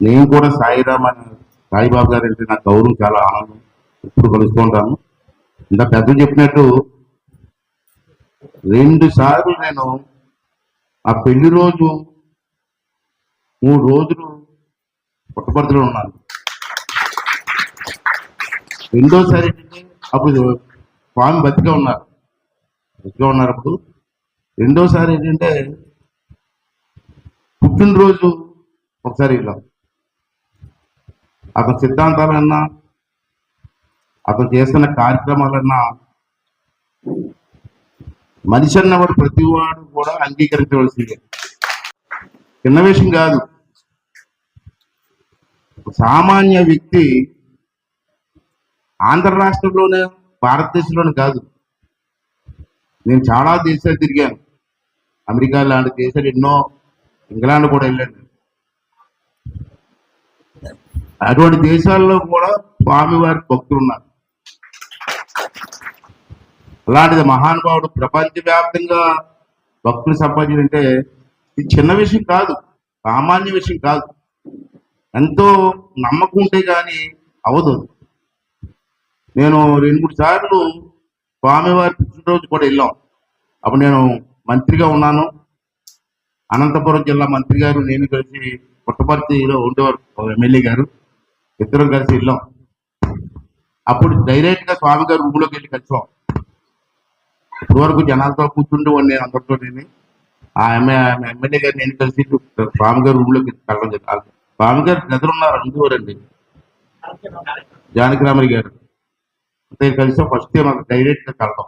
నేను కూడా సాయిరామ్ అని సాయిబాబు గారు అంటే నాకు గౌరవం చాలా ఆనందం. ఎప్పుడు కలుస్తూ ఉంటాను. ఇంకా పెద్దలు చెప్పినట్టు 2 సార్లు నేను ఆ పెళ్లి రోజు 3 రోజులు పుట్టపర్తిలో ఉన్నాను. రెండోసారి ఏంటంటే అప్పుడు స్వామి బతిగా ఉన్నారు అప్పుడు. రెండోసారి ఏంటంటే పుట్టినరోజు ఒకసారి వెళ్ళాం. అతని సిద్ధాంతాలన్నా అతను చేస్తున్న కార్యక్రమాలన్నా మనిషి అన్నవాడు ప్రతివాడు కూడా అంగీకరించవలసిందే. చిన్న విషయం కాదు. సామాన్య వ్యక్తి ఆంధ్ర రాష్ట్రంలోనే, భారతదేశంలోనే కాదు, నేను చాలా దేశాలు తిరిగాను. అమెరికా లాంటి దేశాలు ఎన్నో, ఇంగ్లాండ్ కూడా వెళ్ళాను. అటువంటి దేశాల్లో కూడా స్వామివారి భక్తులు ఉన్నారు. అలాంటిది మహానుభావుడు ప్రపంచవ్యాప్తంగా భక్తులు సంపాదించాలంటే ఇది చిన్న విషయం కాదు, సామాన్య విషయం కాదు. ఎంతో నమ్మకం ఉంటే కానీ అవదు. నేను 2-3 సార్లు స్వామివారి పుట్టినరోజు కూడా వెళ్ళాం. అప్పుడు నేను మంత్రిగా ఉన్నాను. అనంతపురం జిల్లా మంత్రి గారు నేను కలిసి పుట్టపర్తిలో ఉండేవారు ఎమ్మెల్యే గారు, ఇద్దరం కలిసి వెళ్ళాం. అప్పుడు డైరెక్ట్గా స్వామి గారు రూమ్లోకి వెళ్ళి కలిసాం. ఇప్పటి వరకు జనాలతో కూర్చుండేవాడిని నేను అందరితో. ఆ ఎమ్మెల్యే గారు నేను కలిసి స్వామి గారు రూమ్లోకి కలవడం జరిగింది. స్వామి గారు ఎదురున్నారు ఉండేవారండి, జానకిరామయ్య గారు. అంటే కలిసి ఫస్ట్ టైం డైరెక్ట్గా కలవడం.